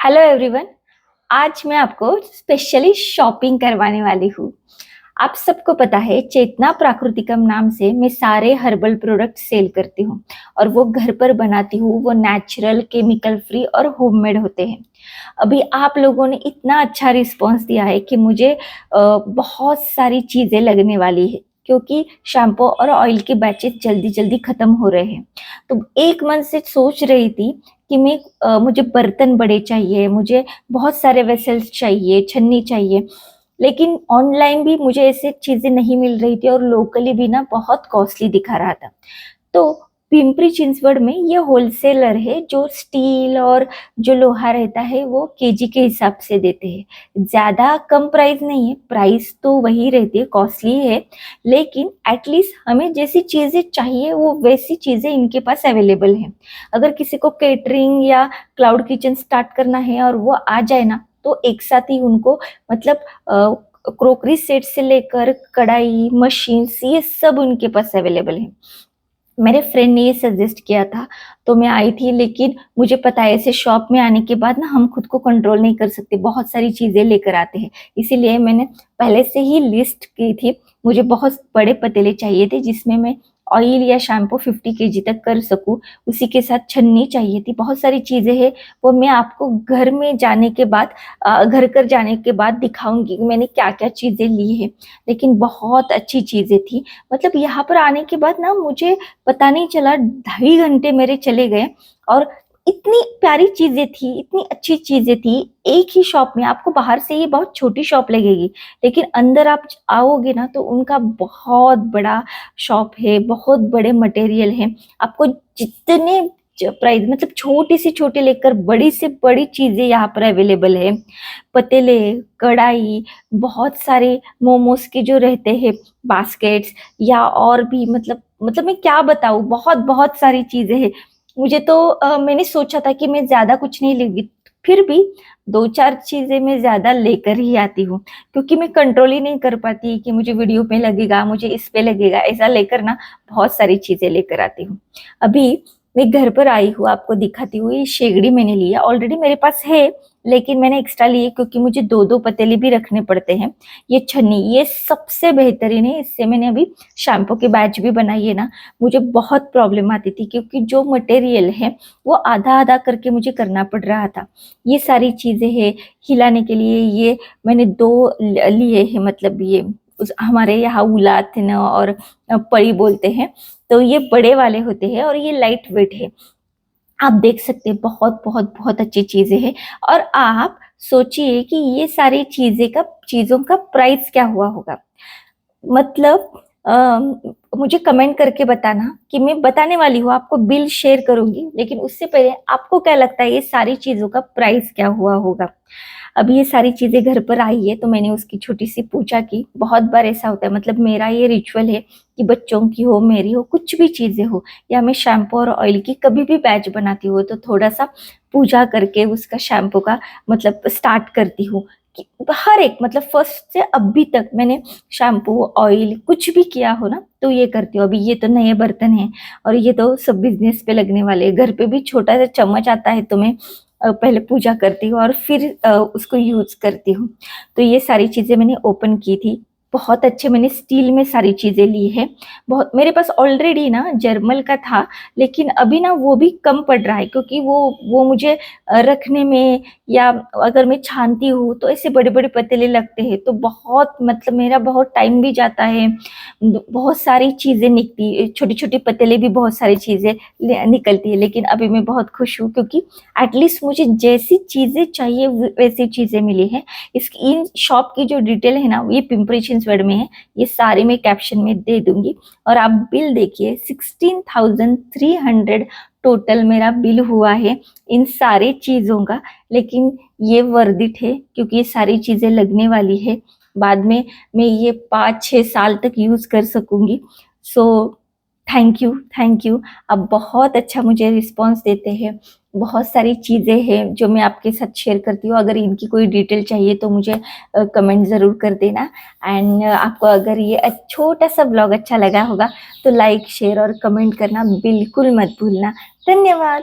Hello everyone. आज मैं आपको स्पेशली शॉपिंग करवाने वाली हूँ। आप सबको पता है चेतना प्राकृतिकम नाम से मैं सारे हर्बल प्रोडक्ट सेल करती हूँ और वो घर पर बनाती हूँ। वो नेचुरल, केमिकल फ्री और होममेड होते हैं। अभी आप लोगों ने इतना अच्छा रिस्पांस दिया है कि मुझे बहुत सारी चीज़ें लगने वाली है, क्योंकि शैम्पू और ऑयल के बैचेस जल्दी जल्दी ख़त्म हो रहे हैं। तो एक मन से सोच रही थी कि मुझे बर्तन बड़े चाहिए, मुझे बहुत सारे वेसल्स चाहिए, छन्नी चाहिए। लेकिन ऑनलाइन भी मुझे ऐसी चीज़ें नहीं मिल रही थी और लोकली भी ना बहुत कॉस्टली दिखा रहा था। तो पिंपरी चिंचवड में ये होलसेलर है जो स्टील और जो लोहा रहता है वो केजी के हिसाब से देते हैं। ज़्यादा कम प्राइस नहीं है, प्राइस तो वही रहती है, कॉस्टली है, लेकिन एटलीस्ट हमें जैसी चीज़ें चाहिए वो वैसी चीज़ें इनके पास अवेलेबल है। अगर किसी को केटरिंग या क्लाउड किचन स्टार्ट करना है और वो आ जाए ना, तो एक साथ ही उनको मतलब क्रोकरी सेट से लेकर कढ़ाई, मशीन्स, ये सब उनके पास अवेलेबल है। मेरे फ्रेंड ने ये सजेस्ट किया था तो मैं आई थी, लेकिन मुझे पता है ऐसे शॉप में आने के बाद ना हम खुद को कंट्रोल नहीं कर सकते, बहुत सारी चीज़ें लेकर आते हैं। इसीलिए मैंने पहले से ही लिस्ट की थी। मुझे बहुत बड़े पतीले चाहिए थे जिसमें मैं ऑयल या शैम्पू 50 केजी तक कर सकूं। उसी के साथ छन्नी चाहिए थी, बहुत सारी चीज़ें हैं। वो मैं आपको घर में जाने के बाद घर कर जाने के बाद दिखाऊंगी कि मैंने क्या क्या चीज़ें ली है। लेकिन बहुत अच्छी चीज़ें थी। मतलब यहाँ पर आने के बाद ना मुझे पता नहीं चला, 2.5 घंटे मेरे चले गए और इतनी प्यारी चीजें थी, इतनी अच्छी चीजें थी एक ही शॉप में। आपको बाहर से ये बहुत छोटी शॉप लगेगी, लेकिन अंदर आप आओगे ना तो उनका बहुत बड़ा शॉप है, बहुत बड़े मटेरियल है। आपको जितने प्राइस मतलब छोटी से छोटी लेकर बड़ी से बड़ी चीजें यहाँ पर अवेलेबल है। पतीले, कढ़ाई, बहुत सारे मोमोज के जो रहते हैं बास्केट्स, या और भी मतलब मैं क्या बताऊँ, बहुत बहुत सारी चीजें हैं। मुझे तो मैंने सोचा था कि मैं ज्यादा कुछ नहीं लेगी, फिर भी 2-4 चीजें मैं ज्यादा लेकर ही आती हूँ, क्योंकि मैं कंट्रोल ही नहीं कर पाती कि मुझे वीडियो पे लगेगा, मुझे इस पे लगेगा, ऐसा लेकर ना बहुत सारी चीजें लेकर आती हूँ। अभी मैं घर पर आई हूँ, आपको दिखाती हूँ। ये शेगड़ी मैंने लिया, ऑलरेडी मेरे पास है, लेकिन मैंने एक्स्ट्रा लिए क्योंकि मुझे दो दो पतीले भी रखने पड़ते हैं। ये छन्नी, ये सबसे बेहतरीन है। इससे मैंने अभी शैम्पू की बैच भी बनाई है ना। मुझे बहुत प्रॉब्लम आती थी क्योंकि जो मटेरियल है वो आधा आधा करके मुझे करना पड़ रहा था। ये सारी चीजें हैं हिलाने के लिए। ये मैंने दो लिए हैं, मतलब ये हमारे यहाँ उलाथन और पड़ी बोलते हैं। तो ये बड़े वाले होते हैं और ये लाइट वेट है। आप देख सकते हैं, बहुत बहुत बहुत अच्छी चीजें हैं। और आप सोचिए कि ये सारी चीजों का प्राइस क्या हुआ होगा। मतलब मुझे कमेंट करके बताना, कि मैं बताने वाली हूँ आपको, बिल शेयर करूंगी, लेकिन उससे पहले आपको क्या लगता है ये सारी चीजों का प्राइस क्या हुआ होगा। अब ये सारी चीजें घर पर आई है तो मैंने उसकी छोटी सी पूजा की। बहुत बार ऐसा होता है, मतलब मेरा ये रिचुअल है कि बच्चों की हो, मेरी हो, कुछ भी चीजें हो, या मैं शैम्पू और ऑयल की कभी भी बैच बनाती हूँ तो थोड़ा सा पूजा करके उसका शैम्पू का मतलब स्टार्ट करती हूँ। कि हर एक मतलब फर्स्ट से अभी तक मैंने शैम्पू ऑयल कुछ भी किया हो ना तो ये करती हूँ। अभी ये तो नए बर्तन हैं और ये तो सब बिजनेस पे लगने वाले हैं। घर पे भी छोटा सा चम्मच आता है तो मैं पहले पूजा करती हूँ और फिर उसको यूज करती हूँ। तो ये सारी चीजें मैंने ओपन की थी। बहुत अच्छे मैंने स्टील में सारी चीजें ली है। बहुत मेरे पास ऑलरेडी ना जर्मल का था, लेकिन अभी ना वो भी कम पड़ रहा है क्योंकि वो मुझे रखने में, या अगर मैं छानती हूँ तो ऐसे बड़े बड़े पतीले लगते हैं तो बहुत मतलब मेरा बहुत टाइम भी जाता है। बहुत सारी चीजें निकलती, छोटी छोटी पतीले भी बहुत सारी चीजें निकलती है। लेकिन अभी मैं बहुत खुश हूँ क्योंकि एटलीस्ट मुझे जैसी चीजें चाहिए वैसी चीजें मिली है। इसकी इन शॉप की जो डिटेल है ना, ये पिंपरी चिंचवड में है। ये सारी मैं कैप्शन में दे दूंगी। और आप बिल देखिए, 16,300 टोटल मेरा बिल हुआ है इन सारी चीजों का। लेकिन ये वर्थ इट है क्योंकि ये सारी चीजें लगने वाली है बाद में। मैं ये 5-6 साल तक यूज कर सकूंगी। So thank you, thank you. आप बहुत अच्छा मुझे रिस्पॉन्स देते हैं। बहुत सारी चीज़ें हैं जो मैं आपके साथ शेयर करती हूँ। अगर इनकी कोई डिटेल चाहिए तो मुझे कमेंट ज़रूर कर देना। एंड आपको अगर ये छोटा सा ब्लॉग अच्छा लगा होगा तो लाइक, शेयर और कमेंट करना बिल्कुल मत भूलना। धन्यवाद।